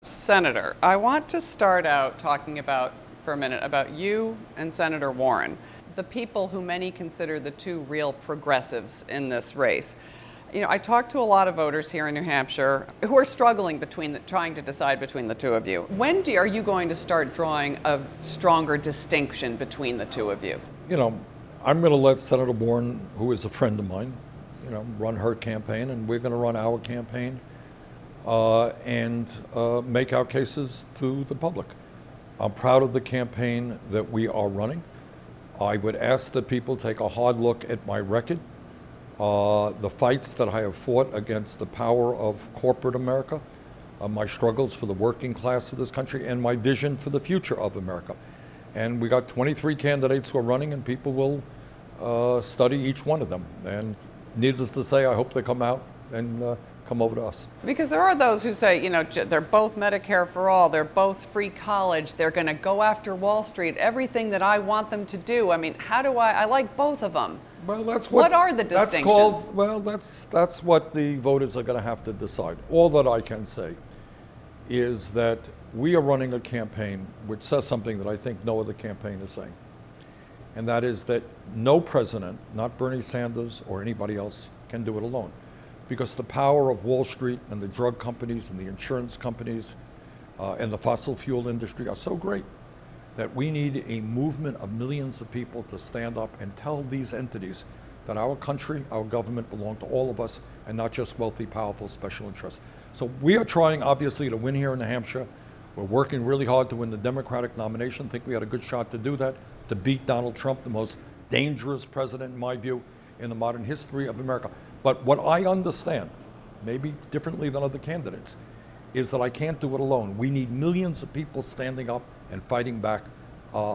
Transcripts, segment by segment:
Senator, I want to start out talking for a minute, about you and Senator Warren, the people who many consider the two real progressives in this race. I talked to a lot of voters here in New Hampshire who are struggling trying to decide between the two of you. When are you going to start drawing a stronger distinction between the two of you? I'm going to let Senator Warren, who is a friend of mine, run her campaign, and we're going to run our campaign and make our cases to the public. I'm proud of the campaign that we are running. I would ask that people take a hard look at my record, the fights that I have fought against the power of corporate America, my struggles for the working class of this country, and my vision for the future of America. And we got 23 candidates who are running, and people will study each one of them. And needless to say, I hope they come out and come over to us. Because there are those who say, they're both Medicare for all, they're both free college, they're going to go after Wall Street, everything that I want them to do. I mean, I like both of them. Well, what are the distinctions? That's what the voters are going to have to decide. All that I can say is that we are running a campaign which says something that I think no other campaign is saying. And that is that no president, not Bernie Sanders or anybody else, can do it alone. Because the power of Wall Street and the drug companies and the insurance companies and the fossil fuel industry are so great that we need a movement of millions of people to stand up and tell these entities that our country, our government belong to all of us and not just wealthy, powerful special interests. So we are trying, obviously, to win here in New Hampshire. We're working really hard to win the Democratic nomination. I think we had a good shot to do that, to beat Donald Trump, the most dangerous president, in my view, in the modern history of America. But what I understand, maybe differently than other candidates, is that I can't do it alone. We need millions of people standing up and fighting back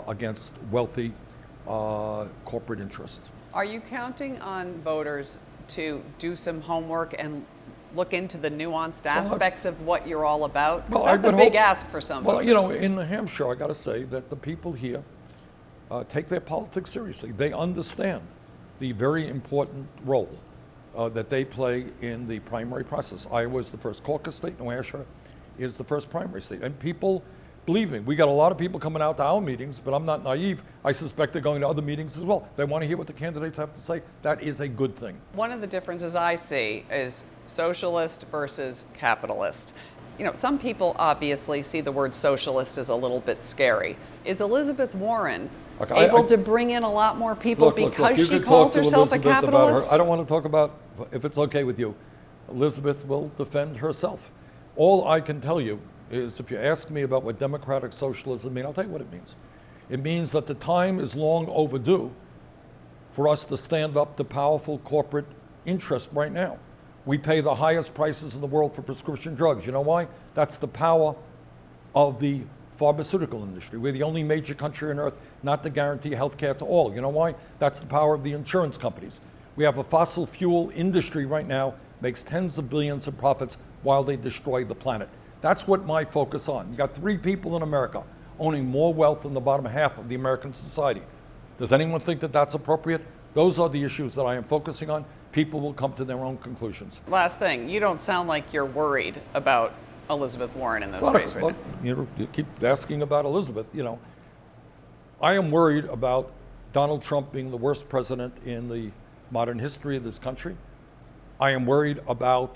against wealthy corporate interests. Are you counting on voters to do some homework and look into the nuanced aspects of what you're all about? Because that's a big ask for some voters. In New Hampshire, I got to say that the people here take their politics seriously. They understand the very important role that they play in the primary process. Iowa is the first caucus state. New Hampshire is the first primary state. And people, believe me, we got a lot of people coming out to our meetings, but I'm not naive. I suspect they're going to other meetings as well. They want to hear what the candidates have to say. That is a good thing. One of the differences I see is socialist versus capitalist. Some people obviously see the word socialist as a little bit scary. Is Elizabeth Warren able to bring in a lot more people because she calls herself a capitalist? I don't want to talk about, if it's okay with you, Elizabeth will defend herself. All I can tell you is, if you ask me about what democratic socialism means, I'll tell you what it means. It means that the time is long overdue for us to stand up to powerful corporate interests right now. We pay the highest prices in the world for prescription drugs. You know why? That's the power of the pharmaceutical industry. We're the only major country on earth not to guarantee health care to all. You know why? That's the power of the insurance companies. We have a fossil fuel industry right now, makes tens of billions of profits while they destroy the planet. That's what my focus on. You got 3 people in America owning more wealth than the bottom half of the American society. Does anyone think that that's appropriate? Those are the issues that I am focusing on. People will come to their own conclusions. Last thing, you don't sound like you're worried about Elizabeth Warren in this race right now. You keep asking about Elizabeth. I am worried about Donald Trump being the worst president in the modern history of this country. I am worried about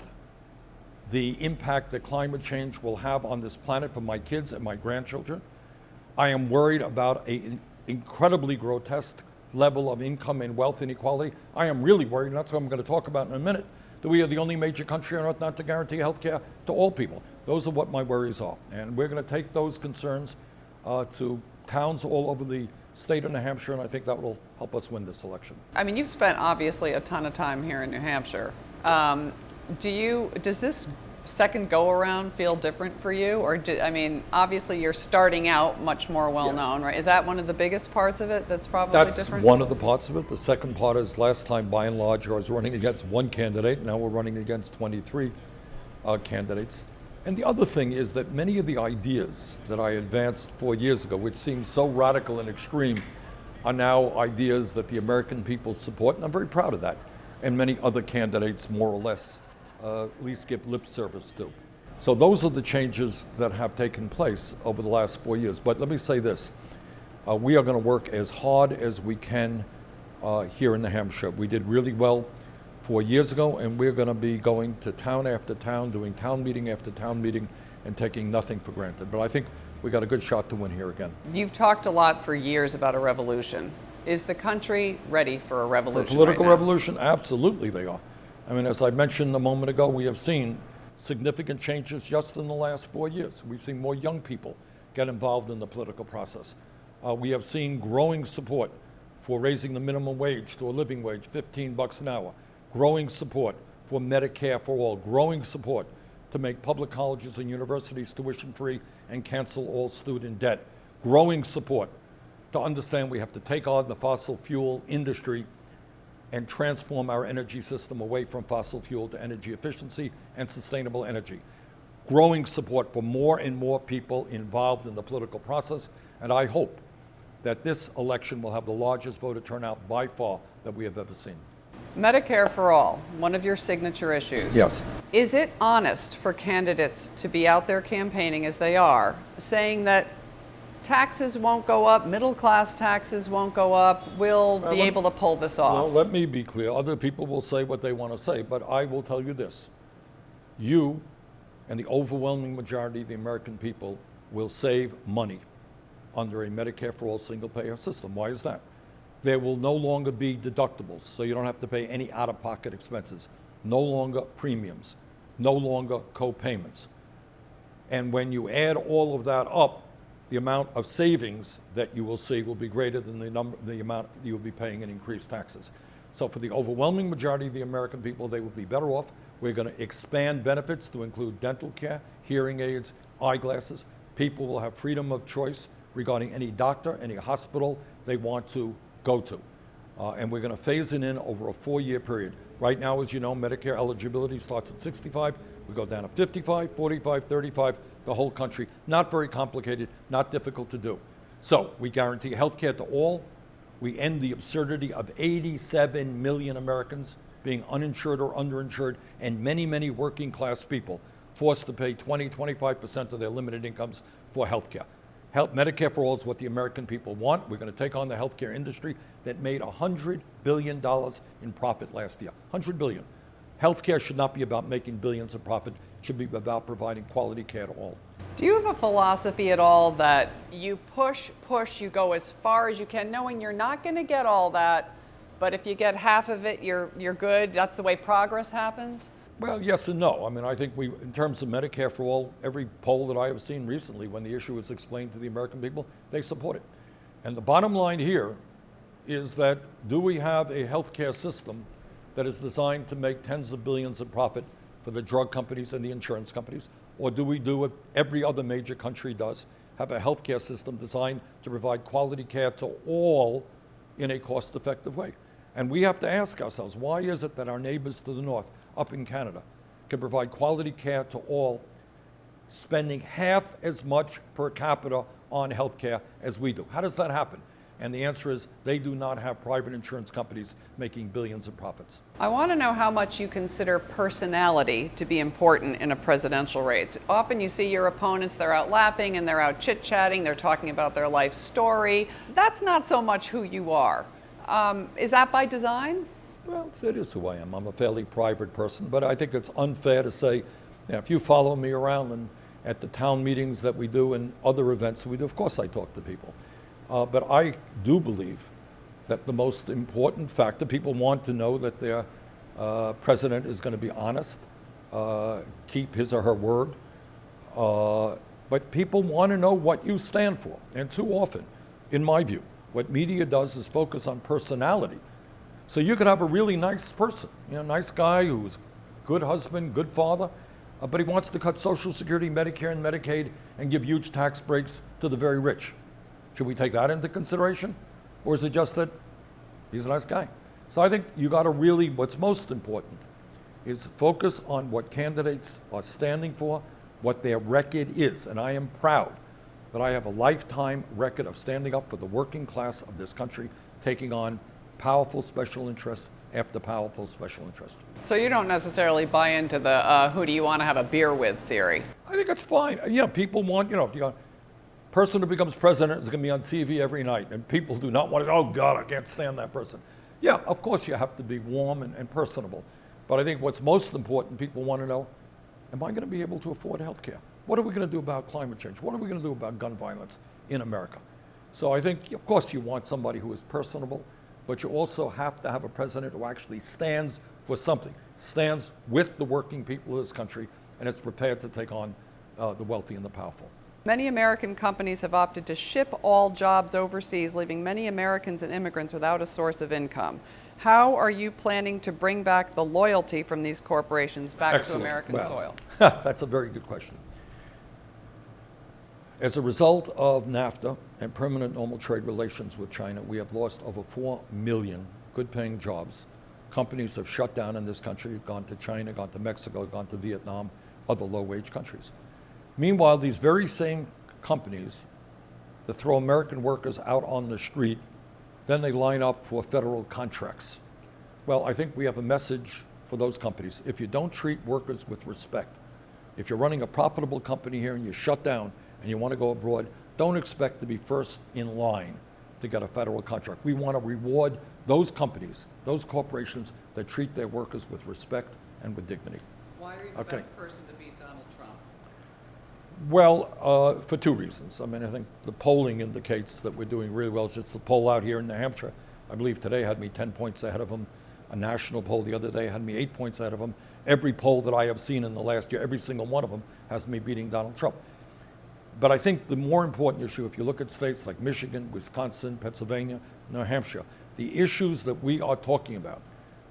the impact that climate change will have on this planet for my kids and my grandchildren. I am worried about an incredibly grotesque level of income and wealth inequality. I am really worried, and that's what I'm going to talk about in a minute, that we are the only major country on earth not to guarantee health care to all people. Those are what my worries are. And we're going to take those concerns to towns all over the state of New Hampshire, and I think that will help us win this election. I mean, you've spent obviously a ton of time here in New Hampshire. Does this second go-around feel different for you? Or, obviously you're starting out much more well-known, right? Is that one of the biggest parts of it that's probably different? That's one of the parts of it. The second part is, last time, by and large, I was running against one candidate. Now we're running against 23 candidates. And the other thing is that many of the ideas that I advanced 4 years ago, which seemed so radical and extreme, are now ideas that the American people support, and I'm very proud of that. And many other candidates, more or less, at least give lip service to. So those are the changes that have taken place over the last 4 years. But let me say this, we are going to work as hard as we can here in New Hampshire. We did really well 4 years ago, and we're going to be going to town after town, doing town meeting after town meeting, and taking nothing for granted. But I think we got a good shot to win here again. You've talked a lot for years about a revolution. Is the country ready for a revolution? For a political right now? revolution? Absolutely they are. I mean, as I mentioned a moment ago, we have seen significant changes just in the last 4 years. We've seen more young people get involved in the political process. We have seen growing support for raising the minimum wage to a living wage, $15 an hour. Growing support for Medicare for all. Growing support to make public colleges and universities tuition-free and cancel all student debt. Growing support to understand we have to take on the fossil fuel industry and transform our energy system away from fossil fuel to energy efficiency and sustainable energy. Growing support for more and more people involved in the political process, and I hope that this election will have the largest voter turnout by far that we have ever seen. Medicare for all, one of your signature issues. Yes. Is it honest for candidates to be out there campaigning as they are, saying that taxes won't go up, middle class taxes won't go up, we'll be able to pull this off? Well, let me be clear. Other people will say what they want to say, but I will tell you this. You and the overwhelming majority of the American people will save money under a Medicare for all single-payer system. Why is that? There will no longer be deductibles, so you don't have to pay any out-of-pocket expenses. No longer premiums, no longer co-payments. And when you add all of that up, the amount of savings that you will see will be greater than the amount you will be paying in increased taxes. So for the overwhelming majority of the American people, they will be better off. We're going to expand benefits to include dental care, hearing aids, eyeglasses. People will have freedom of choice regarding any doctor, any hospital they want to go to. And we're going to phase it in over a 4-year period. Right now, as you know, Medicare eligibility starts at 65. We go down to 55, 45, 35, the whole country. Not very complicated, not difficult to do. So we guarantee health care to all. We end the absurdity of 87 million Americans being uninsured or underinsured, and many, many working class people forced to pay 20, 25% of their limited incomes for health care. Medicare for all is what the American people want. We're going to take on the healthcare industry that made $100 billion in profit last year. $100 billion. Healthcare should not be about making billions of profit. It should be about providing quality care to all. Do you have a philosophy at all that you push, you go as far as you can, knowing you're not going to get all that, but if you get half of it, you're good? That's the way progress happens? Well, yes and no. I mean, I think in terms of Medicare for all, every poll that I have seen recently, when the issue is explained to the American people, they support it. And the bottom line here is that do we have a healthcare system that is designed to make tens of billions of profit for the drug companies and the insurance companies? Or do we do what every other major country does, have a healthcare system designed to provide quality care to all in a cost-effective way? And we have to ask ourselves, why is it that our neighbors to the north, up in Canada, can provide quality care to all, spending half as much per capita on health care as we do? How does that happen? And the answer is they do not have private insurance companies making billions of profits. I want to know how much you consider personality to be important in a presidential race. Often you see your opponents, they're out laughing and they're out chit-chatting, they're talking about their life story. That's not so much who you are. Is that by design? Well, it is who I am. I'm a fairly private person, but I think it's unfair to say, if you follow me around and at the town meetings that we do and other events we do, of course I talk to people. But I do believe that the most important factor, people want to know that their president is going to be honest, keep his or her word, but people want to know what you stand for. And too often, in my view, what media does is focus on personality. So you could have a really nice person, nice guy who's good husband, good father, but he wants to cut Social Security, Medicare, and Medicaid and give huge tax breaks to the very rich. Should we take that into consideration? Or is it just that he's a nice guy? So I think you got to really, what's most important is focus on what candidates are standing for, what their record is. And I am proud that I have a lifetime record of standing up for the working class of this country, taking on powerful special interests after powerful special interests. So you don't necessarily buy into the who do you want to have a beer with theory? I think it's fine. People want, if the person who becomes president is going to be on TV every night, and people do not want to, oh God, I can't stand that person. Yeah, of course you have to be warm and personable. But I think what's most important, people want to know, am I going to be able to afford health care? What are we going to do about climate change? What are we going to do about gun violence in America? So I think, of course, you want somebody who is personable, but you also have to have a president who actually stands for something, stands with the working people of this country, and is prepared to take on the wealthy and the powerful. Many American companies have opted to ship all jobs overseas, leaving many Americans and immigrants without a source of income. How are you planning to bring back the loyalty from these corporations back to American soil? That's a very good question. As a result of NAFTA and permanent normal trade relations with China, we have lost over 4 million good-paying jobs. Companies have shut down in this country, gone to China, gone to Mexico, gone to Vietnam, other low-wage countries. Meanwhile, these very same companies that throw American workers out on the street, then they line up for federal contracts. Well, I think we have a message for those companies. If you don't treat workers with respect, if you're running a profitable company here and you shut down and you want to go abroad, don't expect to be first in line to get a federal contract. We want to reward those companies, those corporations that treat their workers with respect and with dignity. Why are you the best person to beat Donald Trump? Well, for two reasons. I mean, I think the polling indicates that we're doing really well. It's just the poll out here in New Hampshire, I believe today had me 10 points ahead of him. A national poll the other day had me 8 points ahead of him. Every poll that I have seen in the last year, every single one of them has me beating Donald Trump. But I think the more important issue, if you look at states like Michigan, Wisconsin, Pennsylvania, New Hampshire, the issues that we are talking about,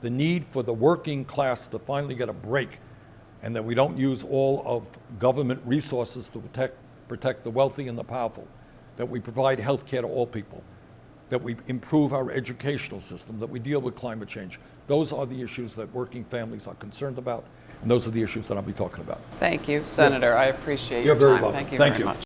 the need for the working class to finally get a break, and that we don't use all of government resources to protect the wealthy and the powerful, that we provide health care to all people, that we improve our educational system, that we deal with climate change. Those are the issues that working families are concerned about, and those are the issues that I'll be talking about. Thank you, Senator. I appreciate your You're very time. welcome. Thank you Thank very you. much.